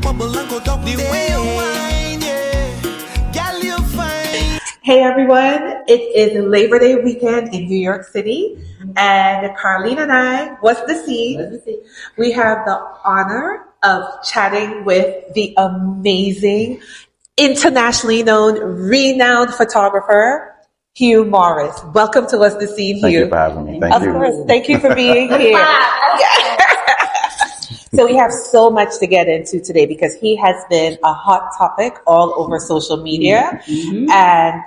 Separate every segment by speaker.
Speaker 1: Hey everyone, it is Labor Day weekend in New York City, and Carlene and I, what's the scene? We have the honor of chatting with the amazing, internationally known, renowned photographer, Hugh Morris. Welcome to What's the Scene, Hugh.
Speaker 2: Thank you for having me. Thank you.
Speaker 1: Of course, thank you for being here. So we have so much to get into today because he has been a hot topic all over social media, and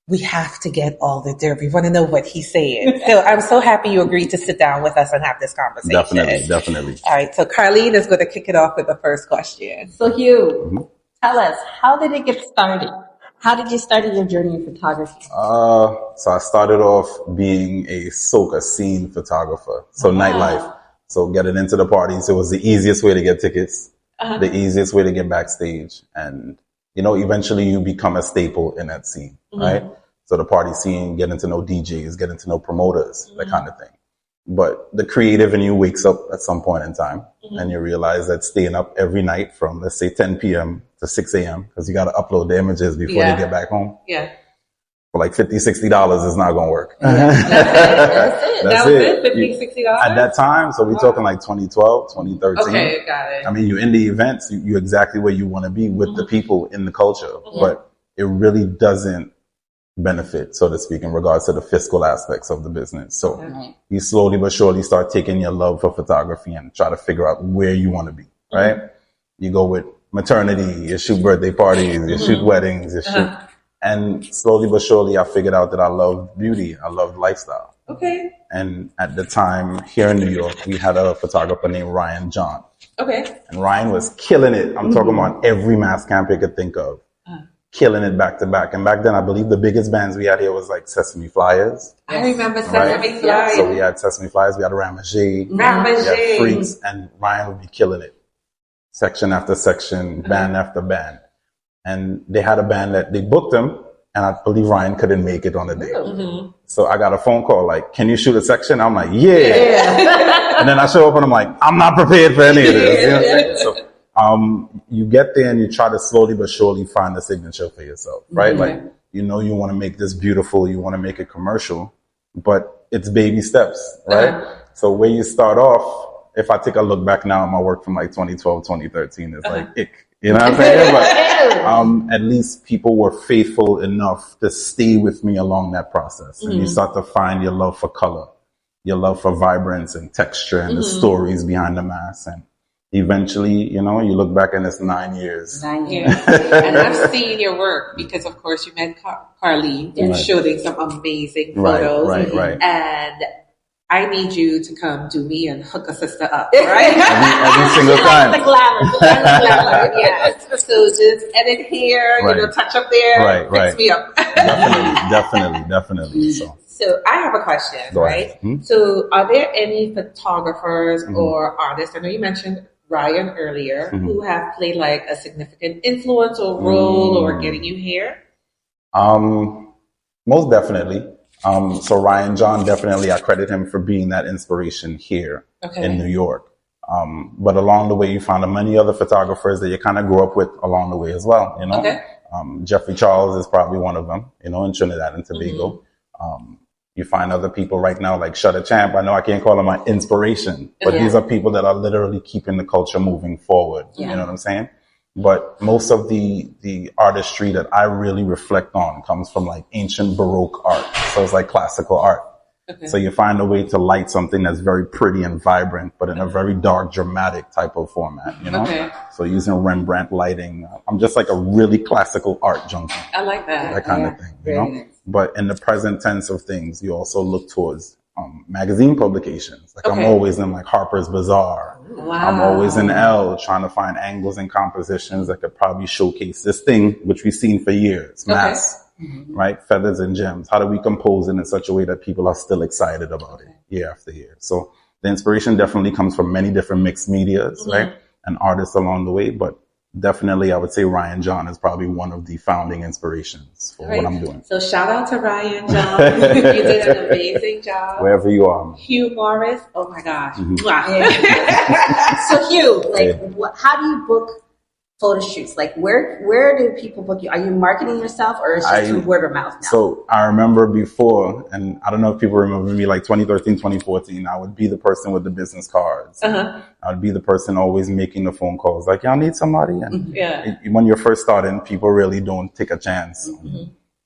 Speaker 1: we have to get all the dirt. We want to know what he's saying. So I'm so happy you agreed to sit down with us and have this conversation.
Speaker 2: Definitely.
Speaker 1: All right, so Carlene is going to kick it off with the first question.
Speaker 3: So Hugh, tell us, how did it get started? How did you start your journey in photography?
Speaker 2: So I started off being a soca scene photographer, so nightlife. So getting into the parties, it was the easiest way to get tickets, the easiest way to get backstage. And, you know, eventually you become a staple in that scene, right? So the party scene, getting to know DJs, getting to know promoters, that kind of thing. But the creative in you wakes up at some point in time and you realize that staying up every night from, let's say, 10 p.m. to 6 a.m. because you got to upload the images before they get back home.
Speaker 1: Yeah.
Speaker 2: For like $50, $60 is not going to work.
Speaker 1: That's it. $50, $60?
Speaker 2: At that time, so we're talking like 2012, 2013.
Speaker 1: Okay, got it.
Speaker 2: I mean, you're in the events, you're exactly where you want to be with the people in the culture, but it really doesn't benefit, so to speak, in regards to the fiscal aspects of the business. So you slowly but surely start taking your love for photography and try to figure out where you want to be, right? You go with maternity, you shoot birthday parties, you shoot weddings, you shoot. And slowly but surely, I figured out that I love beauty. I love lifestyle.
Speaker 1: Okay.
Speaker 2: And at the time here in New York, we had a photographer named Ryan John.
Speaker 1: Okay.
Speaker 2: And Ryan was killing it. I'm talking about every mass camp you could think of. Killing it back to back. And back then, I believe the biggest bands we had here was like Sesame Flyers.
Speaker 1: I remember Sesame Flyers.
Speaker 2: So we had Sesame Flyers, we had Ramage, we had Freaks, and Ryan would be killing it. Section after section, band after band. And they had a band that they booked him, and I believe Ryan couldn't make it on the day. So I got a phone call like, can you shoot a section? I'm like, yeah. And then I show up and I'm like, I'm not prepared for any of this. You know what I'm saying? So you get there and you try to slowly but surely find a signature for yourself, right? Like, you know, you want to make this beautiful, you want to make it commercial, but it's baby steps, right? So where you start off, if I take a look back now at my work from like 2012, 2013, it's like ick. You know what I'm saying? But at least people were faithful enough to stay with me along that process. And you start to find your love for color, your love for vibrance and texture and the stories behind the mask. And eventually, you know, you look back and it's 9 years.
Speaker 3: 9 years.
Speaker 1: And I've seen your work because, of course, you met Carlene and shooting some amazing photos.
Speaker 2: Right.
Speaker 1: And I need you to come do me and hook a sister up, right?
Speaker 2: every single time.
Speaker 3: The glamour.
Speaker 1: Yeah. So just edit here, you know, touch up there, fix me up.
Speaker 2: Definitely.
Speaker 1: So I have a question, right? So are there any photographers or artists, I know you mentioned Ryan earlier, who have played like a significant influence or role or getting you here?
Speaker 2: Most definitely. So Ryan John, definitely, I credit him for being that inspiration here in New York. But along the way, you found many other photographers that you kind of grew up with along the way as well, you know. Jeffrey Charles is probably one of them, you know, in Trinidad and Tobago. You find other people right now like Shutter Champ. I know I can't call them my inspiration, but these are people that are literally keeping the culture moving forward. You know what I'm saying? But most of the artistry that I really reflect on comes from like ancient Baroque art. So it's like classical art. So you find a way to light something that's very pretty and vibrant, but in a very dark, dramatic type of format, you know? So using Rembrandt lighting. I'm just like a really classical art junkie.
Speaker 1: I like that.
Speaker 2: That kind of thing, you know? But in the present tense of things, you also look towards magazine publications. Like I'm always in like Harper's Bazaar. I'm always in Elle trying to find angles and compositions that could probably showcase this thing, which we've seen for years. Mass, right? Feathers and gems. How do we compose it in such a way that people are still excited about it year after year? So the inspiration definitely comes from many different mixed medias, right? And artists along the way, but definitely, I would say Ryan John is probably one of the founding inspirations for what I'm doing.
Speaker 1: So shout out to Ryan John. You did an amazing job.
Speaker 2: Wherever you are.
Speaker 1: Hugh Morris. Oh my gosh.
Speaker 3: So Hugh, like, how do you book photo shoots? Like where do people book you? Are you marketing yourself or is it just through word of mouth now?
Speaker 2: So I remember before, and I don't know if people remember me, like 2013, 2014, I would be the person with the business cards. I would be the person always making the phone calls, like, y'all need somebody? And when you're first starting, people really don't take a chance.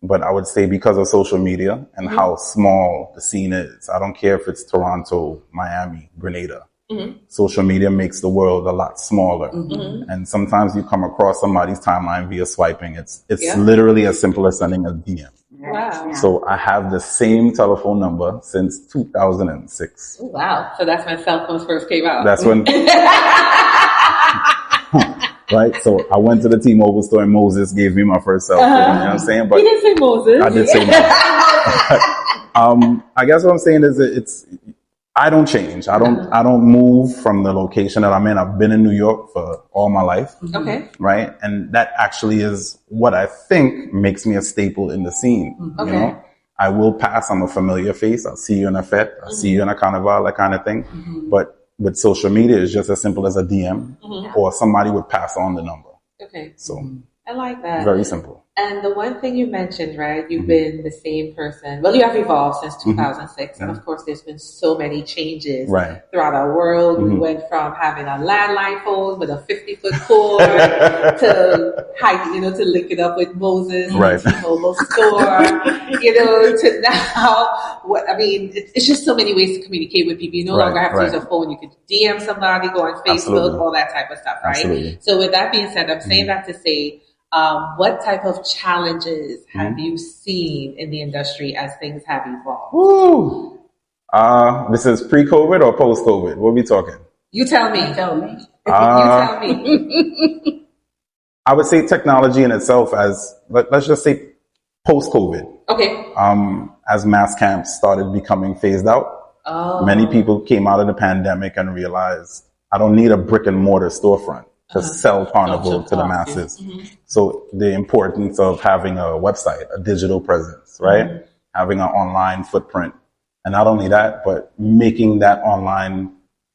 Speaker 2: But I would say because of social media and how small the scene is, I don't care if it's Toronto, Miami, Grenada. Social media makes the world a lot smaller. And sometimes you come across somebody's timeline via swiping. It's literally as simple as sending a DM.
Speaker 1: Wow.
Speaker 2: So I have the same telephone number since 2006.
Speaker 1: Oh, wow. So that's when cell phones first came out.
Speaker 2: That's when... Right? So I went to the T-Mobile store and Moses gave me my first cell phone. You know what I'm saying? But
Speaker 1: you didn't say Moses.
Speaker 2: I did say Moses. I guess what I'm saying is I don't change. I don't move from the location that I'm in. I've been in New York for all my life.
Speaker 1: Okay.
Speaker 2: Right? And that actually is what I think makes me a staple in the scene.
Speaker 1: Okay.
Speaker 2: You know? I will pass. I'm a familiar face. I'll see you in a fete. I'll see you in a carnival, that kind of thing. But with social media, it's just as simple as a DM or somebody would pass on the number.
Speaker 1: Okay.
Speaker 2: So
Speaker 1: I like that.
Speaker 2: Very simple.
Speaker 1: And the one thing you mentioned, right? You've been the same person. Well, you have evolved since 2006. And of course, there's been so many changes throughout our world. We went from having a landline phone with a 50-foot cord to link it up with Moses in the T-Mobile store, to now, it's just so many ways to communicate with people. You no longer have to use a phone. You could DM somebody, go on Facebook, all that type of stuff, right?
Speaker 2: Absolutely.
Speaker 1: So with that being said, I'm saying that to say, what type of challenges have you seen in the industry as things have evolved?
Speaker 2: This is pre-COVID or post-COVID? What are we talking?
Speaker 1: You tell me.
Speaker 3: You tell me.
Speaker 1: You tell me.
Speaker 2: I would say technology in itself let's just say post-COVID.
Speaker 1: Okay.
Speaker 2: As mass camps started becoming phased out, many people came out of the pandemic and realized, I don't need a brick and mortar storefront to sell Carnival to the masses. So the importance of having a website, a digital presence, right? Having an online footprint. And not only that, but making that online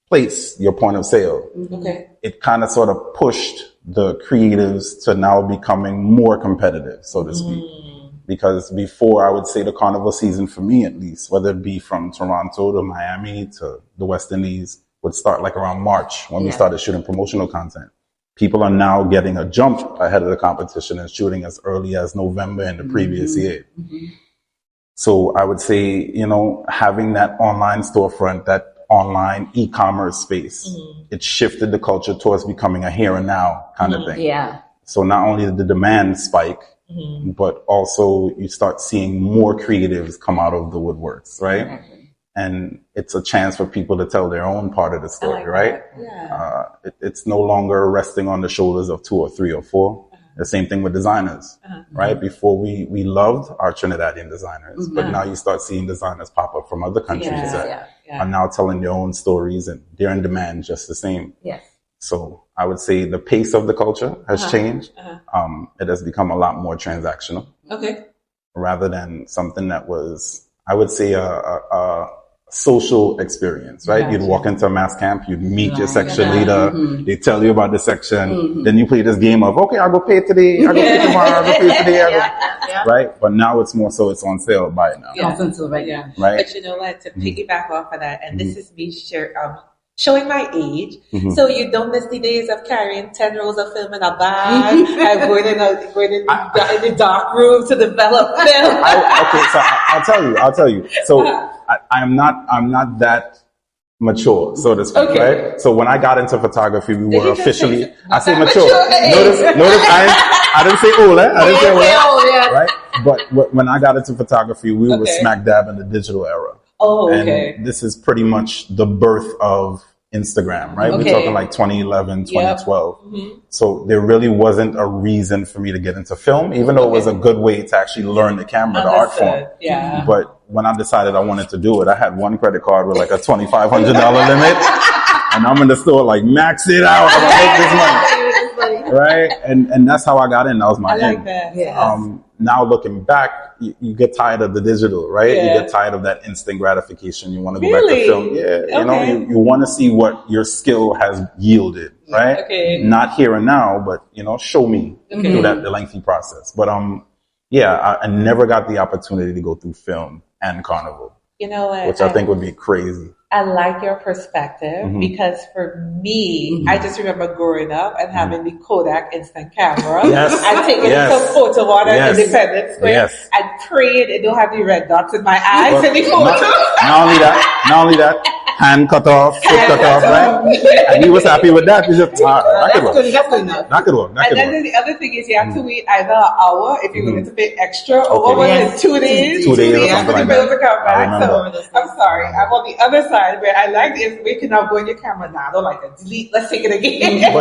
Speaker 2: place your point of sale.
Speaker 1: Okay.
Speaker 2: It kind of sort of pushed the creatives to now becoming more competitive, so to speak. Because before, I would say the Carnival season, for me at least, whether it be from Toronto to Miami to the West Indies, would start like around March when we started shooting promotional content. People are now getting a jump ahead of the competition and shooting as early as November in the previous year. So I would say, having that online storefront, that online e-commerce space, it shifted the culture towards becoming a here and now kind of thing.
Speaker 3: Yeah.
Speaker 2: So not only did the demand spike, but also you start seeing more creatives come out of the woodworks, right? And it's a chance for people to tell their own part of the story, right?
Speaker 1: Yeah.
Speaker 2: It's no longer resting on the shoulders of 2 or 3 or 4. The same thing with designers, right? Before we loved our Trinidadian designers, but now you start seeing designers pop up from other countries that are now telling their own stories, and they're in demand just the same.
Speaker 3: Yes.
Speaker 2: So I would say the pace of the culture has changed. It has become a lot more transactional.
Speaker 1: Okay.
Speaker 2: Rather than something that was, I would say, a social experience, right? You'd walk into a mass camp, you'd meet your section leader, they tell you about the section, then you play this game of, okay, I'll go pay today, I'll go pay tomorrow, I'll go pay today, right? But now it's more so it's on sale, buy it now.
Speaker 1: Right. But you know what, to piggyback off of that, and this is me showing my age, so you don't miss the days of carrying 10 rolls of film in a bag and going in the dark room to develop film.
Speaker 2: Okay, so I'll tell you. So I'm not that mature, so to speak, right? So when I got into photography, we were officially, I say mature. Notice I didn't say old, I didn't say old, right? But when I got into photography, we were smack dab in the digital era.
Speaker 1: Oh, okay.
Speaker 2: And this is pretty much the birth of Instagram, right? We're talking like 2011, 2012. So there really wasn't a reason for me to get into film, even though it was a good way to actually learn the camera, the art form.
Speaker 1: Yeah.
Speaker 2: But when I decided I wanted to do it, I had one credit card with like a $2,500 limit. And I'm in the store like, max it out. I'm gonna make this money. Right? And that's how I got in. That was my end.
Speaker 1: That.
Speaker 2: Now looking back, you get tired of the digital, right? You get tired of that instant gratification. You want to go back to film. You want to see what your skill has yielded. right?
Speaker 1: Okay.
Speaker 2: Not here and now, but show me through the lengthy process. But I never got the opportunity to go through film and Carnival.
Speaker 1: You know what?
Speaker 2: Which I think would be crazy.
Speaker 1: I like your perspective because for me, I just remember growing up and having the Kodak instant camera.
Speaker 2: Yes.
Speaker 1: And taking a photo on Independence Square.
Speaker 2: Yes.
Speaker 1: And praying it don't have the red dots in my eyes in the photo.
Speaker 2: Not only that, hand cut off, foot cut off, right? And he was happy with that. He just, that could work.
Speaker 1: That's good enough.
Speaker 2: That could work.
Speaker 1: And then the other thing is you have to wait either an hour if you're going to pay extra or what is it, 2 days?
Speaker 2: 2 days or something
Speaker 1: for the
Speaker 2: like
Speaker 1: bill
Speaker 2: that.
Speaker 1: to come back. So I'm sorry. I'm on the other side where I like the information. Now go in your camera now. I don't like it. Delete. Let's take it again.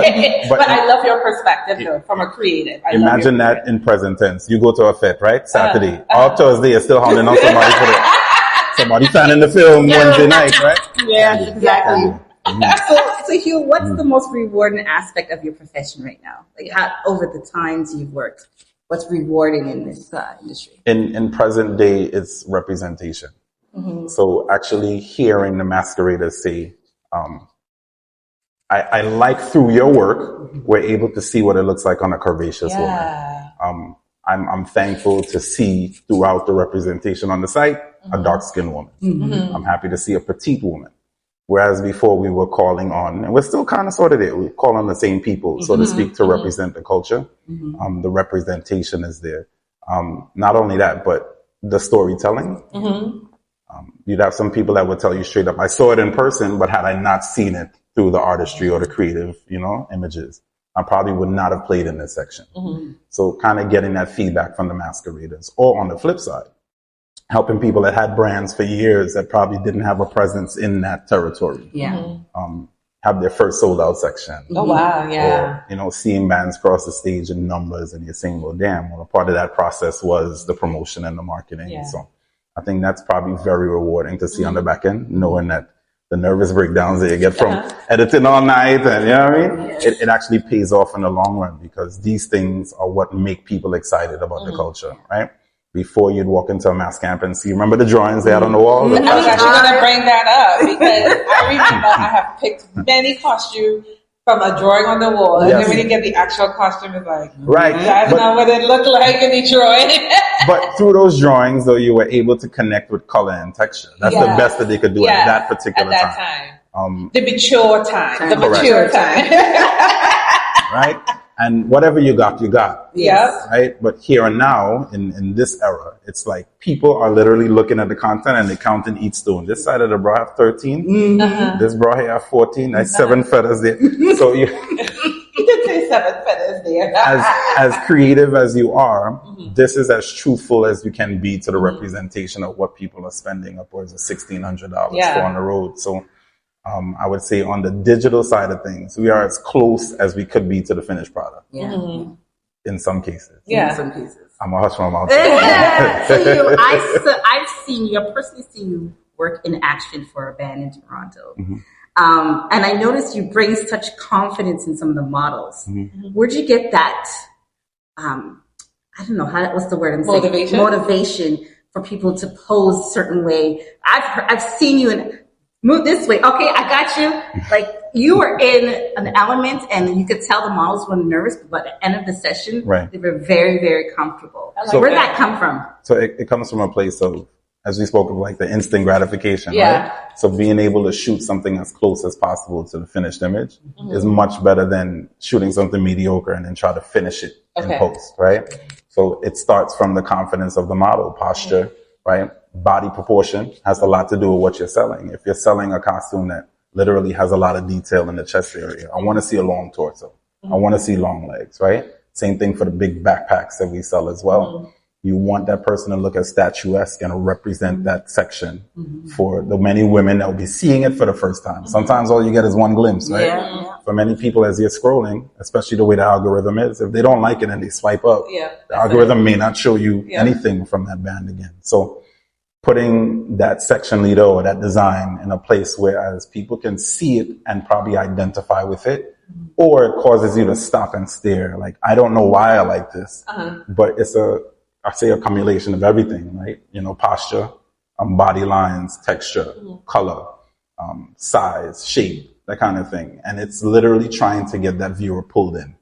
Speaker 1: But I love your perspective though, from a creative.
Speaker 2: Imagine that in present tense. You go to a fete, right? Saturday. Or Thursday, you're still hounding on somebody for it. Somebody planning the film Wednesday night, right?
Speaker 3: Yeah, exactly. So Hugh, what's the most rewarding aspect of your profession right now? Like over the times you've worked, what's rewarding in this industry?
Speaker 2: In present day, it's representation. So actually hearing the masqueraders say, I like through your work, we're able to see what it looks like on a curvaceous woman. I'm thankful to see throughout the representation on the site a dark-skinned woman. I'm happy to see a petite woman. Whereas before we were calling on, and we're still kind of sort of there, we call on the same people, so to speak, to represent the culture. The representation is there. Not only that, but the storytelling. You'd have some people that would tell you straight up, I saw it in person, but had I not seen it through the artistry or the creative, images, I probably would not have played in this section. So kind of getting that feedback from the masqueraders. Or on the flip side, helping people that had brands for years that probably didn't have a presence in that territory. Have their first sold out section.
Speaker 1: Oh wow, yeah.
Speaker 2: Or, seeing bands cross the stage in numbers and you're saying, well, damn, a part of that process was the promotion and the marketing.
Speaker 1: Yeah.
Speaker 2: So I think that's probably very rewarding to see on the back end, knowing that the nervous breakdowns that you get from editing all night and, you know what I mean? It actually pays off in the long run because these things are what make people excited about the culture, right? Before you'd walk into a mass camp and see, remember the drawings they had on the wall?
Speaker 1: I was actually going to bring that up because I remember I have picked many costumes from a drawing on the wall. And then when you get the actual costume, it's like, that's not what it looked like in the drawing.
Speaker 2: But through those drawings, though, you were able to connect with color and texture. That's the best that they could do at that particular time.
Speaker 1: The mature time. The mature time.
Speaker 2: Right? And whatever you got, you got.
Speaker 1: Yes.
Speaker 2: Right? But here and now, in this era, it's like people are literally looking at the content and they counting each stone. This side of the bra have 13. This bra here have 14. That's 7 feathers there. So you
Speaker 1: did say 7 feathers there.
Speaker 2: as creative as you are, this is as truthful as you can be to the representation of what people are spending upwards of $1,600 for on the road. So I would say on the digital side of things, we are as close as we could be to the finished product. In some cases.
Speaker 3: In some cases.
Speaker 2: I'm gonna hush my mouth.
Speaker 3: So I've seen you, I've personally seen you work in action for a band in Toronto. And I noticed you bring such confidence in some of the models. Where'd you get that, I don't know, what's the word I'm saying? Motivation for people to pose a certain way. I've seen you move this way. Okay, I got you. Like you were in an element and you could tell the models were nervous, but at the end of the session, they were very, very comfortable. So where'd that come from? So
Speaker 2: it comes from a place of, as we spoke of, like the instant gratification, right? So being able to shoot something as close as possible to the finished image is much better than shooting something mediocre and then try to finish it in post, right? So it starts from the confidence of the model, posture, right? Body proportion has a lot to do with what you're selling. If you're selling a costume that literally has a lot of detail in the chest area, I want to see a long torso. I want to see long legs, right? Same thing for the big backpacks that we sell as well. You want that person to look as statuesque and represent that section for the many women that will be seeing it for the first time. Sometimes all you get is one glimpse, right? For many people, as you're scrolling, especially the way the algorithm is, if they don't like it and they swipe up, the algorithm may not show you anything from that band again. So putting that section leader or that design in a place where as people can see it and probably identify with it, or it causes you to stop and stare. Like, I don't know why I like this, but it's a accumulation of everything, right? Posture, body lines, texture, color, size, shape, that kind of thing. And it's literally trying to get that viewer pulled in.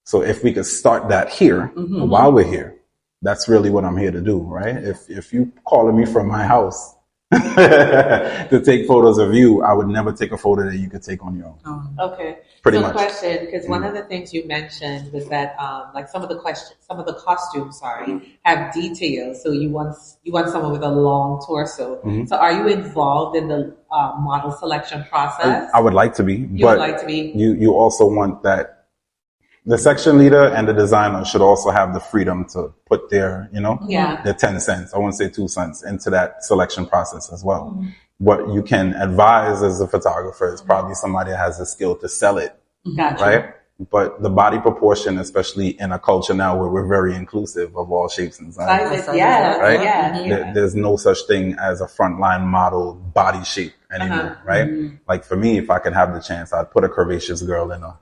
Speaker 2: So if we could start that here while we're here, that's really what I'm here to do, right? If you calling me from my house to take photos of you, I would never take a photo that you could take on your own.
Speaker 1: Okay.
Speaker 2: Pretty much.
Speaker 1: Question, because one of the things you mentioned was that like some of the costumes, have details. So you want someone with a long torso. So are you involved in the model selection process?
Speaker 2: I would like to be.
Speaker 1: You would like to be.
Speaker 2: You also want that. The section leader and the designer should also have the freedom to put their, their 10 cents, I won't say 2 cents, into that selection process as well. What you can advise as a photographer is probably somebody that has the skill to sell it, right? But the body proportion, especially in a culture now where we're very inclusive of all shapes and sizes, right? There's no such thing as a frontline model body shape anymore, right? Like for me, if I could have the chance, I'd put a curvaceous girl in a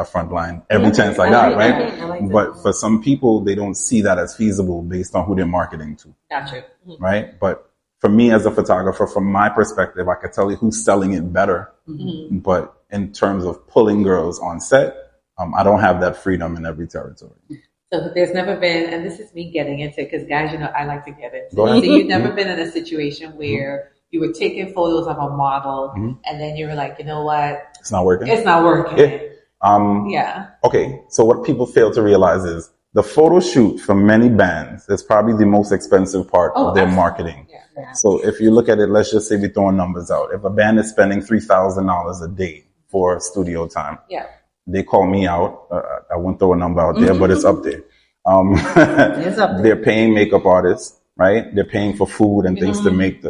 Speaker 2: front line every chance I got, right? But for some people, they don't see that as feasible based on who they're marketing to.
Speaker 1: Gotcha.
Speaker 2: Right? But for me as a photographer, from my perspective, I could tell you who's selling it better. But in terms of pulling girls on set, I don't have that freedom in every territory.
Speaker 1: So there's never been, and this is me getting into it, because guys, I like to get into it.
Speaker 2: Go ahead.
Speaker 1: So you've never been in a situation where you were taking photos of a model and then you were like, you know what?
Speaker 2: It's not working.
Speaker 1: It's not working.
Speaker 2: Okay, so what people fail to realize is the photo shoot for many bands is probably the most expensive part of their marketing. So if you look at it, let's just say we're throwing numbers out. If a band is spending $3,000 a day for studio time, they call me out. I won't throw a number out there, but it's up there.
Speaker 3: It's up there.
Speaker 2: They're paying makeup artists, right? They're paying for food and things to make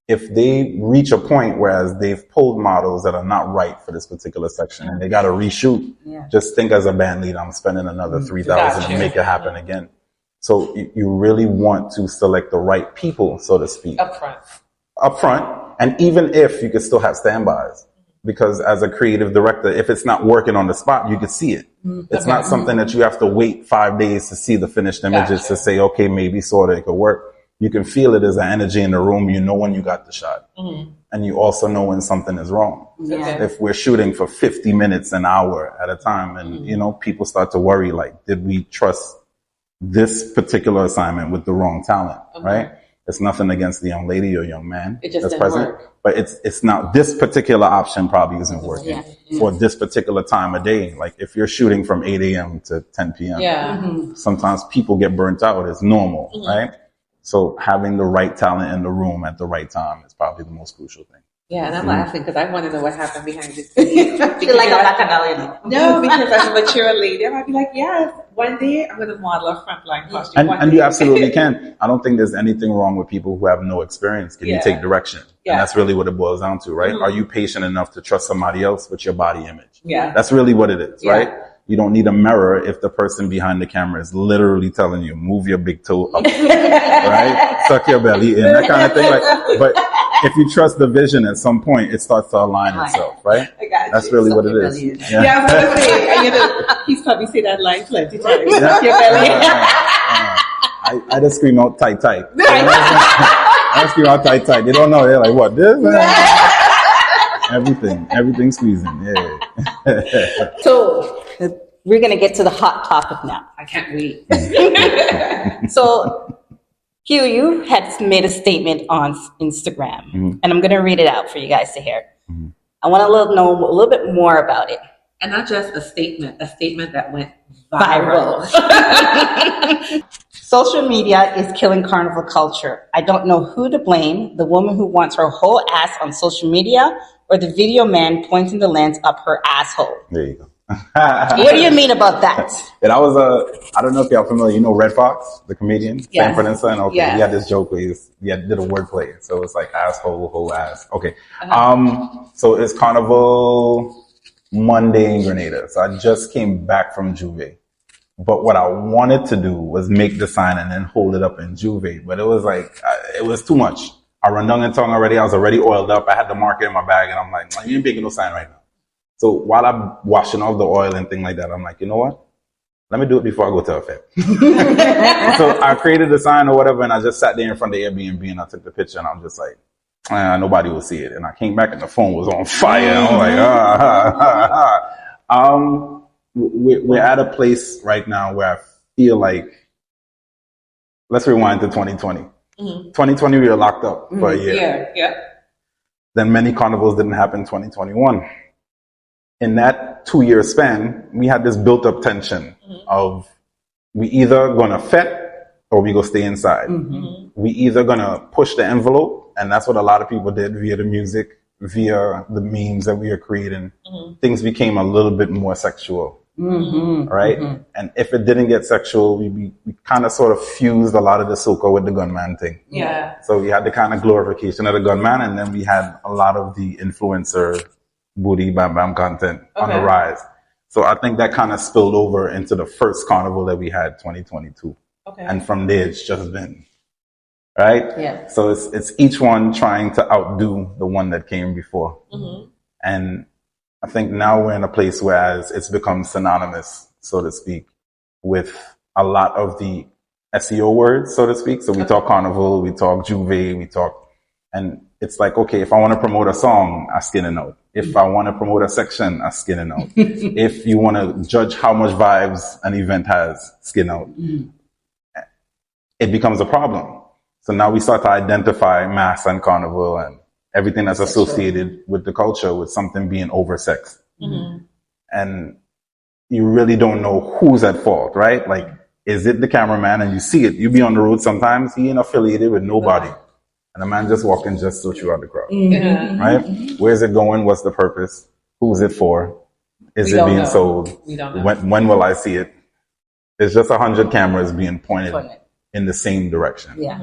Speaker 2: if they reach a point whereas they've pulled models that are not right for this particular section and they got to reshoot, just think as a band leader, I'm spending another $3,000 to make it happen again. So you really want to select the right people, so to speak. Up front. And even if you could still have standbys, because as a creative director, if it's not working on the spot, you could see it. It's not something that you have to wait 5 days to see the finished images to say, okay, maybe sort of it could work. You can feel it as an energy in the room. You know when you got the shot. And you also know when something is wrong. If we're shooting for 50 minutes, an hour at a time, and, people start to worry, like, did we trust this particular assignment with the wrong talent, right? It's nothing against the young lady or young man that's present. Work. But it's not, this particular option probably isn't working for this particular time of day. Like if you're shooting from 8 a.m. to 10 p.m., sometimes people get burnt out. It's normal, right? So having the right talent in the room at the right time is probably the most crucial thing.
Speaker 1: Yeah, and I'm laughing because I want to know what happened behind this.
Speaker 3: Feel like I'm bacchanal,
Speaker 1: No, because as a mature lady, I might be like, yes, one day I'm going to model a frontline costume.
Speaker 2: And you absolutely can. I don't think there's anything wrong with people who have no experience. Can you take direction? And that's really what it boils down to, right? Are you patient enough to trust somebody else with your body image? That's really what it is, right? You don't need a mirror if the person behind the camera is literally telling you, move your big toe up, right? Suck your belly in, that kind of thing. But if you trust the vision at some point, it starts to align itself, right?
Speaker 1: I got
Speaker 2: That's really what it is.
Speaker 1: I was going to say, he's probably said that line plenty times. Suck your belly.
Speaker 2: I just scream out tight. I scream out tight. They don't know. They're like, what, this? Everything squeezing.
Speaker 3: So we're going to get to the hot topic now.
Speaker 1: I can't wait.
Speaker 3: So Hugh, you had made a statement on Instagram, and I'm going to read it out for you guys to hear. I want to know a little bit more about it.
Speaker 1: And not just a statement that went viral.
Speaker 3: Social media is killing carnival culture. I don't know who to blame, the woman who wants her whole ass on social media or the video man pointing the lens up her asshole.
Speaker 2: There you go.
Speaker 3: What do you mean about that?
Speaker 2: And I was I don't know if y'all familiar, Red Fox, the comedian, Sanford and Son. Okay, he had this joke where he did a wordplay, so it's like asshole, whole ass. Okay, so it's Carnival Monday in Grenada. So I just came back from Juve, but what I wanted to do was make the sign and then hold it up in Juve, but it was like it was too much. I run down and tongue already. I was already oiled up. I had the marker in my bag, and I'm like, you ain't making no sign right now. So while I'm washing off the oil and thing like that, I'm like, you know what? Let me do it before I go to a fair. So I created a sign or whatever, and I just sat there in front of the Airbnb and I took the picture, and I'm just like, nobody will see it. And I came back and the phone was on fire. I'm like, we're at a place right now where I feel like, let's rewind to 2020. 2020, we were locked up for a year.
Speaker 1: Yeah.
Speaker 2: Then many carnivals didn't happen in 2021. In that 2-year span, we had this built up tension of we either gonna fet or we go stay inside. We either gonna push the envelope, and that's what a lot of people did via the music, via the memes that we are creating. Things became a little bit more sexual. Right? And if it didn't get sexual, we kind of sort of fused a lot of the soca with the gunman thing.
Speaker 1: Yeah.
Speaker 2: So we had the kind of glorification of the gunman, and then we had a lot of the influencer booty bam bam content on the rise. So I think that kind of spilled over into the first carnival that we had, 2022. And from there, it's just been, right?
Speaker 3: Yeah.
Speaker 2: So it's each one trying to outdo the one that came before. And I think now we're in a place where it's become synonymous, so to speak, with a lot of the SEO words, so to speak. So we talk carnival, we talk juve, and it's like, okay, if I want to promote a song, I skin a note. If I want to promote a section, I skin a note. If you want to judge how much vibes an event has, skin out. It becomes a problem. So now we start to identify mass and carnival and everything that's associated with the culture with something being oversexed. And you really don't know who's at fault, right? Like, is it the cameraman? And you see it. You be on the road sometimes, he ain't affiliated with nobody. And the man just walking just so throughout the crowd. Right? Where's it going? What's the purpose? Who's it for? Is it being sold?
Speaker 1: We don't know.
Speaker 2: When will I see it? It's just 100 cameras being pointed in the same direction.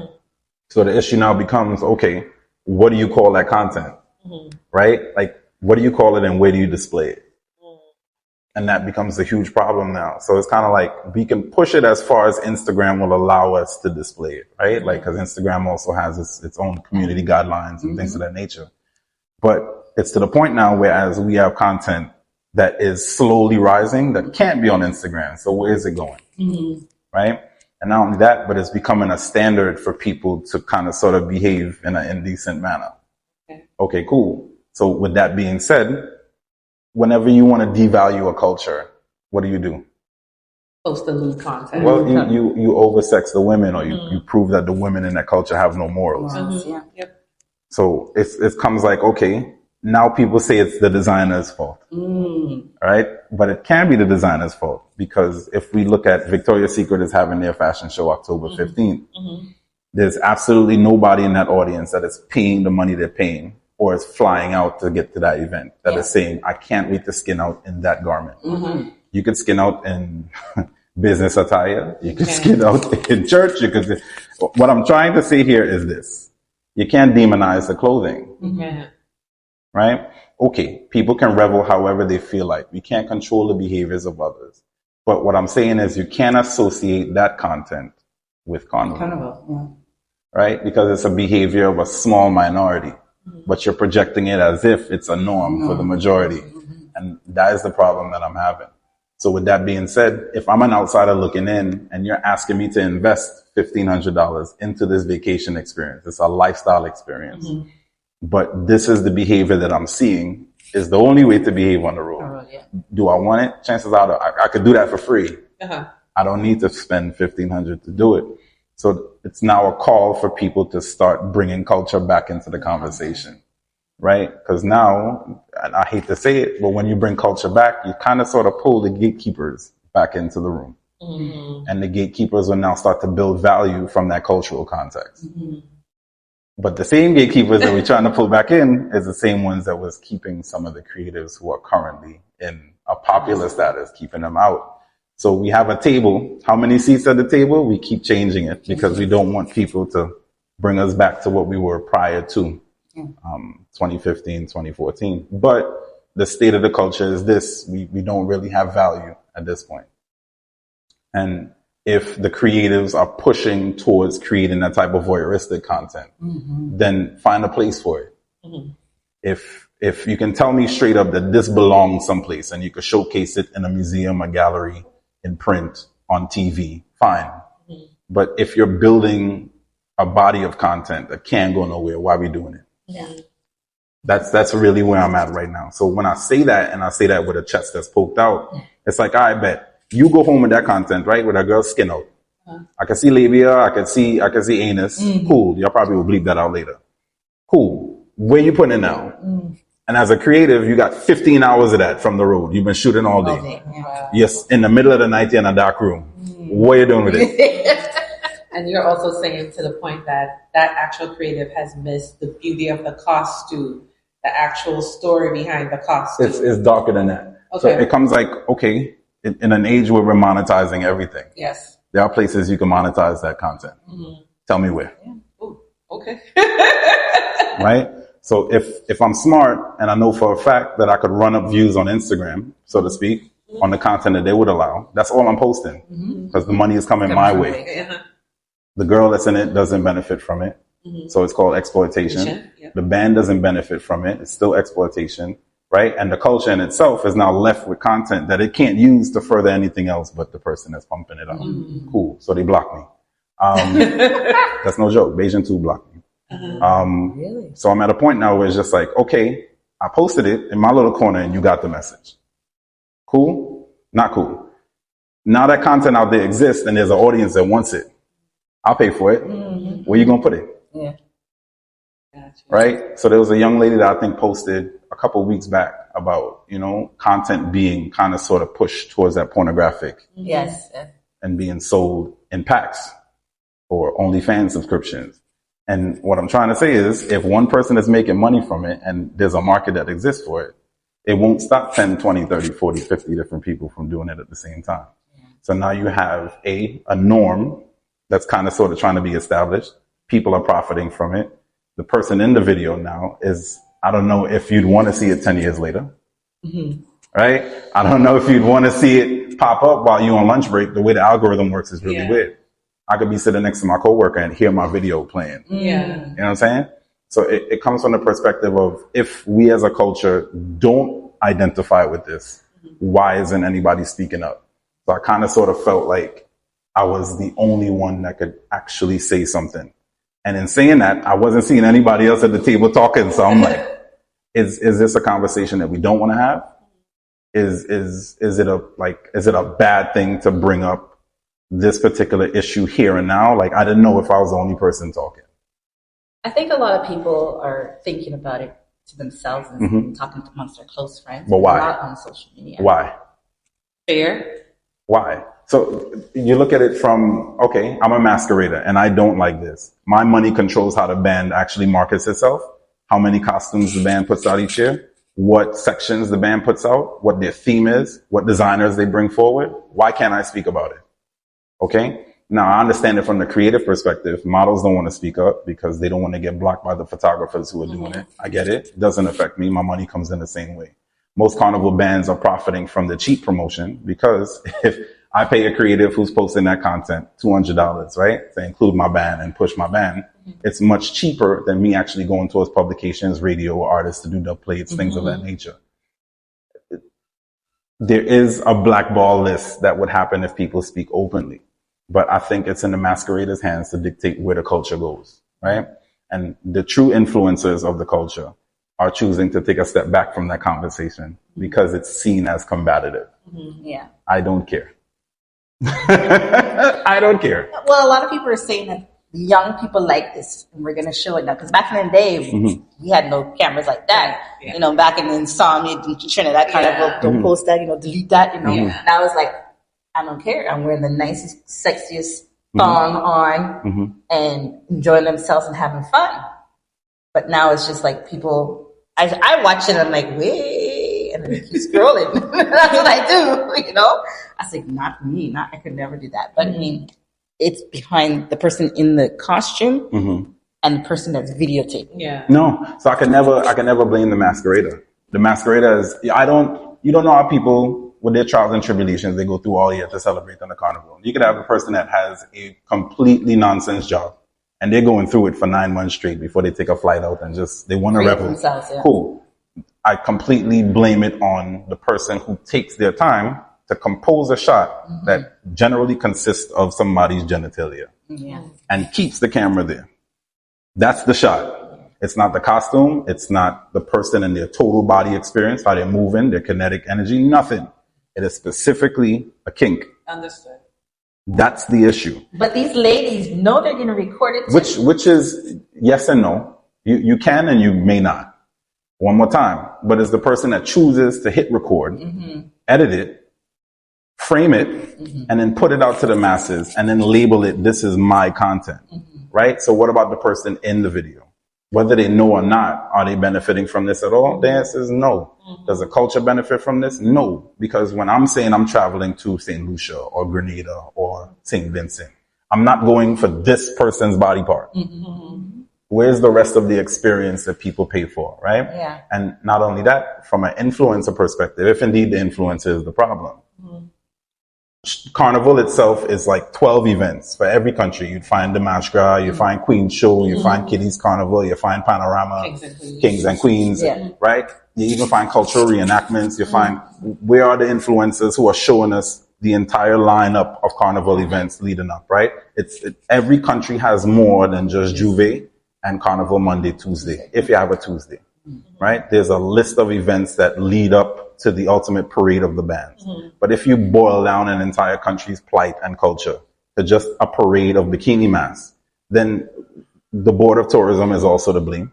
Speaker 2: So the issue now becomes, okay, what do you call that content? Right? Like, what do you call it and where do you display it? And that becomes a huge problem now. So it's kind of like we can push it as far as Instagram will allow us to display it, right? Like, because Instagram also has its own community guidelines and things of that nature. But it's to the point now whereas we have content that is slowly rising that can't be on Instagram. So where is it going? Right? And not only that, but it's becoming a standard for people to kind of sort of behave in an indecent manner. Okay, cool. So with that being said, whenever you want to devalue a culture, what do?
Speaker 1: Post the lewd content.
Speaker 2: Well, you oversex the women, or you prove that the women in that culture have no morals. So it comes like, okay, now people say it's the designer's fault, right? But it can be the designer's fault, because if we look at Victoria's Secret is having their fashion show October 15th, there's absolutely nobody in that audience that is paying the money they're paying or is flying out to get to that event that is saying, I can't wait to skin out in that garment. You could skin out in business attire. You could skin out in church. What I'm trying to say here is this. You can't demonize the clothing. Right? Okay, people can revel however they feel like. We can't control the behaviors of others. But what I'm saying is you can't associate that content with carnival. Right? Because it's a behavior of a small minority. But you're projecting it as if it's a norm for the majority. And that is the problem that I'm having. So with that being said, if I'm an outsider looking in and you're asking me to invest $1,500 into this vacation experience, it's a lifestyle experience. But this is the behavior that I'm seeing is the only way to behave on the road. Do I want it? Chances are I could do that for free. I don't need to spend $1,500 to do it. So it's now a call for people to start bringing culture back into the conversation, right? Because now, and I hate to say it, but when you bring culture back, you kind of sort of pull the gatekeepers back into the room. And the gatekeepers will now start to build value from that cultural context. But the same gatekeepers that we're trying to pull back in is the same ones that was keeping some of the creatives who are currently in a popular status, keeping them out. So we have a table. How many seats at the table? We keep changing it because we don't want people to bring us back to what we were prior to 2015, 2014. But the state of the culture is this. We don't really have value at this point. And if the creatives are pushing towards creating that type of voyeuristic content, then find a place for it. If you can tell me straight up that this belongs someplace and you could showcase it in a museum, a gallery, in print, on TV, fine. But if you're building a body of content that can't go nowhere, why are we doing it?
Speaker 3: Yeah.
Speaker 2: That's really where I'm at right now. So when I say that, and I say that with a chest that's poked out, it's like, I bet you go home with that content, right? With a girl's skin out. I can see labia, I can see anus. Cool. Y'all probably will bleep that out later. Cool. Where you putting it now? And as a creative, you got 15 hours of that from the road. You've been shooting all day.
Speaker 3: Wow.
Speaker 2: Yes, in the middle of the night, you're in a dark room. What are you doing with it?
Speaker 4: And you're also saying to the point that actual creative has missed the beauty of the costume, the actual story behind the costume.
Speaker 2: It's darker than that.
Speaker 4: Okay.
Speaker 2: So it comes like, okay, in an age where we're monetizing everything.
Speaker 4: Yes.
Speaker 2: There are places you can monetize that content. Tell me where.
Speaker 4: Yeah. Ooh, okay.
Speaker 2: Right? So if I'm smart and I know for a fact that I could run up views on Instagram, so to speak, on the content that they would allow, that's all I'm posting because the money is coming my way. The girl that's in it doesn't benefit from it. So it's called exploitation. The band doesn't benefit from it. It's still exploitation, right? And the culture in itself is now left with content that it can't use to further anything else but the person that's pumping it out. Cool. So they block me. That's no joke. Beijing 2 blocked me.
Speaker 3: Really?
Speaker 2: So I'm at a point now where it's just like, okay, I posted it in my little corner and you got the message. Cool? Not cool. Now that content out there exists and there's an audience that wants it. I'll pay for it. Where you gonna put it?
Speaker 3: Yeah.
Speaker 4: Gotcha.
Speaker 2: Right? So there was a young lady that I think posted a couple of weeks back about, content being kind of sort of pushed towards that pornographic.
Speaker 3: Yes.
Speaker 2: And being sold in packs or OnlyFans subscriptions. And what I'm trying to say is if one person is making money from it and there's a market that exists for it, it won't stop 10, 20, 30, 40, 50 different people from doing it at the same time. So now you have a norm that's kind of sort of trying to be established. People are profiting from it. The person in the video now is, I don't know if you'd want to see it 10 years later. Right? I don't know if you'd want to see it pop up while you're on lunch break. The way the algorithm works is really weird. I could be sitting next to my coworker and hear my video playing.
Speaker 4: Yeah.
Speaker 2: You know what I'm saying? So it comes from the perspective of if we as a culture don't identify with this, why isn't anybody speaking up? So I kind of sort of felt like I was the only one that could actually say something. And in saying that, I wasn't seeing anybody else at the table talking. So I'm like, is this a conversation that we don't want to have? Is it a bad thing to bring up this particular issue here and now? Like, I didn't know if I was the only person talking.
Speaker 3: I think a lot of people are thinking about it to themselves and talking amongst their close friends.
Speaker 2: But why?
Speaker 3: Not on social media.
Speaker 2: Why?
Speaker 4: Fair.
Speaker 2: Why? So you look at it from, okay, I'm a masquerader and I don't like this. My money controls how the band actually markets itself, how many costumes the band puts out each year, what sections the band puts out, what their theme is, what designers they bring forward. Why can't I speak about it? Okay. Now I understand it from the creative perspective. Models don't want to speak up because they don't want to get blocked by the photographers who are doing it. I get it. It doesn't affect me. My money comes in the same way. Most carnival bands are profiting from the cheap promotion because if I pay a creative who's posting that content $200, right, to include my band and push my band, it's much cheaper than me actually going towards publications, radio, or artists to do dub plates, things of that nature. There is a blackball list that would happen if people speak openly. But I think it's in the masquerader's hands to dictate where the culture goes, right? And the true influencers of the culture are choosing to take a step back from that conversation because it's seen as combative.
Speaker 3: Yeah.
Speaker 2: I don't care. I don't care.
Speaker 3: Well, a lot of people are saying that young people like this, and we're going to show it now. Because back in the day, we had no cameras like that.
Speaker 4: Yeah.
Speaker 3: You know, back in Insomnia, Trinidad, Carnival, don't post that, delete that, Now it's like, I don't care. I'm wearing the nicest, sexiest thong on and enjoying themselves and having fun. But now it's just like people, I watch it and I'm like, wait, and then I keep scrolling. That's what I do, I was like, not me, I could never do that. But I mean, it's behind the person in the costume and the person that's videotaping.
Speaker 4: Yeah.
Speaker 2: No, so I can never blame the masquerader. The masquerader is, you don't know how people, with their trials and tribulations, they go through all year to celebrate on the carnival. You could have a person that has a completely nonsense job and they're going through it for 9 months straight before they take a flight out and they want to revel.
Speaker 3: Themselves, yeah.
Speaker 2: Cool. I completely blame it on the person who takes their time to compose a shot that generally consists of somebody's genitalia and keeps the camera there. That's the shot. It's not the costume. It's not the person and their total body experience, how they're moving, their kinetic energy, nothing. It is specifically a kink.
Speaker 4: Understood.
Speaker 2: That's the issue.
Speaker 3: But these ladies know they're going to record it too.
Speaker 2: Which is yes and no. You can and you may not. One more time. But it's the person that chooses to hit record, edit it, frame it, and then put it out to the masses and then label it, this is my content. Right? So what about the person in the video? Whether they know or not, are they benefiting from this at all? The answer is no. Does the culture benefit from this? No. Because when I'm saying I'm traveling to St. Lucia or Grenada or St. Vincent, I'm not going for this person's body part. Where's the rest of the experience that people pay for, right?
Speaker 3: Yeah.
Speaker 2: And not only that, from an influencer perspective, if indeed the influencer is the problem, Carnival itself is like 12 events for every country. You'd find the Mashgra, you find Queen's Show, you find Kitty's Carnival, you find Panorama, Kings and Queens, right? You even find cultural reenactments. You find where are the influencers who are showing us the entire lineup of Carnival events leading up, right? Every country has more than just Juve and Carnival Monday, Tuesday, if you have a Tuesday, right? There's a list of events that lead up to the ultimate parade of the bands. But if you boil down an entire country's plight and culture to just a parade of bikini masks, then the Board of Tourism is also to blame.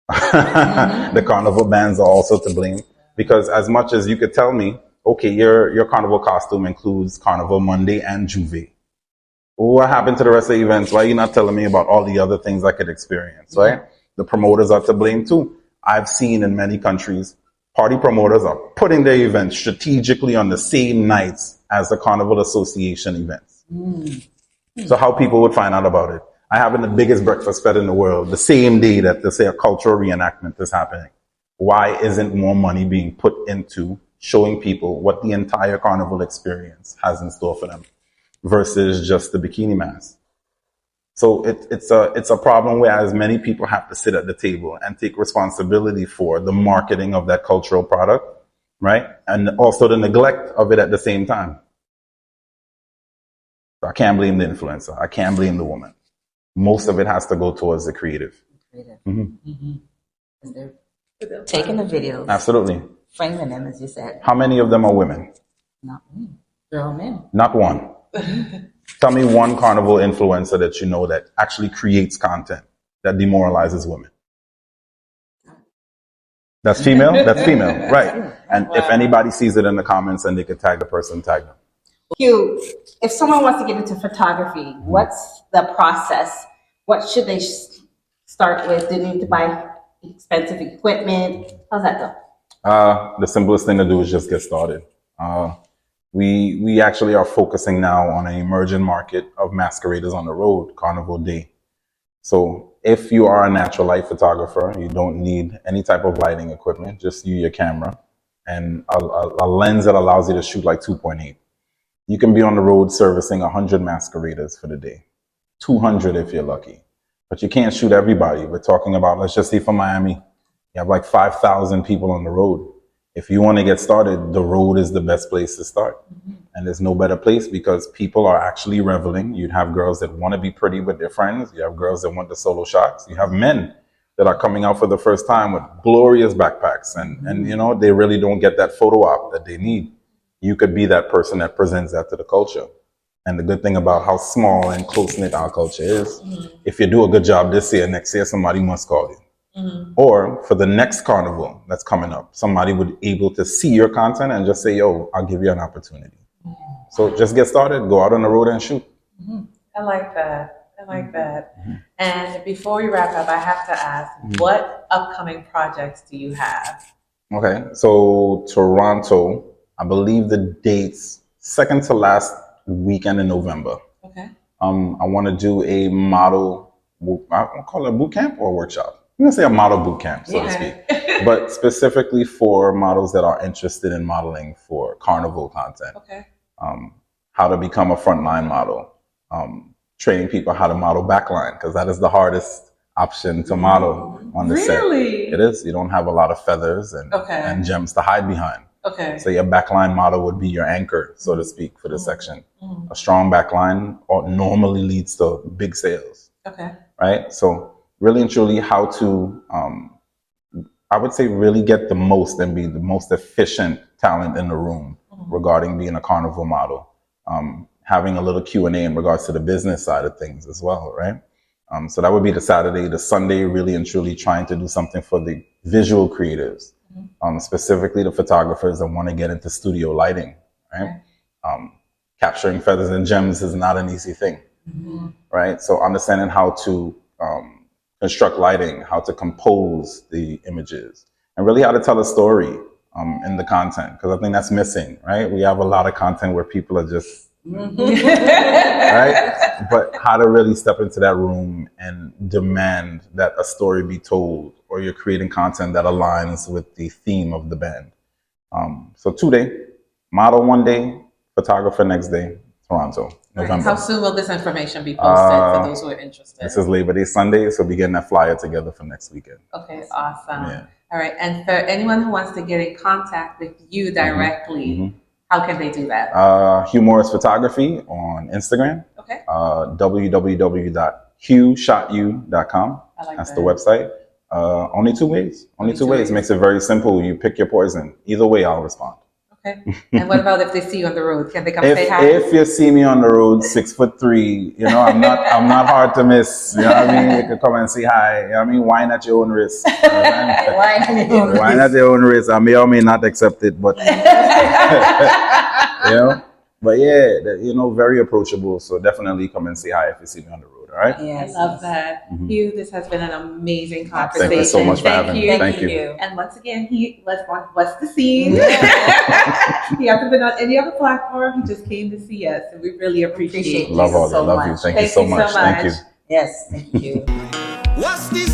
Speaker 2: The Carnival bands are also to blame. Because as much as you could tell me, okay, your Carnival costume includes Carnival Monday and Juve. What happened to the rest of the events? Why are you not telling me about all the other things I could experience, right? The promoters are to blame too. I've seen in many countries, party promoters are putting their events strategically on the same nights as the Carnival Association events. So how people would find out about it? I having the biggest breakfast fed in the world the same day that they say a cultural reenactment is happening. Why isn't more money being put into showing people what the entire Carnival experience has in store for them versus just the bikini mask? So it's a problem where as many people have to sit at the table and take responsibility for the marketing of that cultural product, right? And also the neglect of it at the same time. So I can't blame the influencer. I can't blame the woman. Most of it has to go towards the creative.
Speaker 3: They're taking the videos.
Speaker 2: Absolutely.
Speaker 3: Framing them, as you said.
Speaker 2: How many of them are women?
Speaker 3: Not me. They're all men.
Speaker 2: Not one. Tell me one Carnival influencer that you know that actually creates content that demoralizes women. That's female? That's female, right. And if anybody sees it in the comments and they could tag the person, tag them.
Speaker 3: Hugh, if someone wants to get into photography, what's the process? What should they start with? Do they need to buy expensive equipment? How's that go?
Speaker 2: The simplest thing to do is just get started. We actually are focusing now on an emerging market of masqueraders on the road, Carnival Day. So if you are a natural light photographer, you don't need any type of lighting equipment, just you, your camera, and a lens that allows you to shoot like 2.8. You can be on the road servicing 100 masqueraders for the day, 200 if you're lucky. But you can't shoot everybody. We're talking about, let's just say for Miami, you have like 5,000 people on the road. If you want to get started, the road is the best place to start. And there's no better place because people are actually reveling. You'd have girls that want to be pretty with their friends. You have girls that want the solo shots. You have men that are coming out for the first time with glorious backpacks. And you know, they really don't get that photo op that they need. You could be that person that presents that to the culture. And the good thing about how small and close-knit our culture is, if you do a good job this year, next year, somebody must call you. Or for the next carnival that's coming up, somebody would be able to see your content and just say, yo, I'll give you an opportunity. So just get started, go out on the road and shoot.
Speaker 4: I like that. I like that. And before we wrap up, I have to ask, what upcoming projects do you have?
Speaker 2: Okay, so Toronto, I believe the dates, second to last weekend in November.
Speaker 4: Okay.
Speaker 2: I want to do a model, I call it a boot camp or a workshop. I'm going to say a model boot camp, so to speak. But specifically for models that are interested in modeling for Carnival content.
Speaker 4: Okay.
Speaker 2: How to become a frontline model. Training people how to model backline, because that is the hardest option to model on the set.
Speaker 4: Really?
Speaker 2: It is. You don't have a lot of feathers and gems to hide behind.
Speaker 4: Okay.
Speaker 2: So your backline model would be your anchor, so to speak, for the section. A strong backline normally leads to big sales.
Speaker 4: Okay.
Speaker 2: Right? So really and truly how to, I would say, really get the most and be the most efficient talent in the room regarding being a carnival model. Having a little Q&A in regards to the business side of things as well, right? So that would be the Saturday. The Sunday, really and truly trying to do something for the visual creatives, specifically the photographers that want to get into studio lighting, right? Capturing feathers and gems is not an easy thing, right? So understanding how to construct lighting, how to compose the images, and really how to tell a story in the content, because I think that's missing, right? We have a lot of content where people are just right, but how to really step into that room and demand that a story be told, or you're creating content that aligns with the theme of the band. So 2-day, model 1 day, photographer next day, Toronto, November.
Speaker 4: How soon will this information be posted for those who are interested?
Speaker 2: This is Labor Day Sunday, so we're getting that flyer together for next weekend.
Speaker 4: Okay, awesome.
Speaker 2: Yeah.
Speaker 4: All right, and for anyone who wants to get in contact with you directly, how can they do that?
Speaker 2: Hugh Morris Photography on Instagram.
Speaker 4: Okay.
Speaker 2: www.hughshotyou.com. That's the website. Only 2 ways. Only two ways. Makes it very simple. You pick your poison. Either way, I'll respond.
Speaker 4: Okay. And what about if they see you on the road? Can they come say hi?
Speaker 2: If you see me on the road, 6'3", you know, I'm not hard to miss. You know what I mean? You can come and say hi. You know what I mean? Wine at your own risk. You know Wine at your own risk. I may or may not accept it, but you know. But yeah, you know, very approachable. So definitely come and say hi if you see me on the road. All right.
Speaker 4: Yes, I love that. Hugh, this has been an amazing conversation.
Speaker 2: Thank you so much for having me. Thank you.
Speaker 4: And once again, he was on What's the Scene.
Speaker 1: He hasn't been on any other platform. He just came to see us, and we really appreciate it.
Speaker 2: Love all that. Love you. Thank you so much. Thank you.
Speaker 3: Yes, thank you.
Speaker 5: What's this?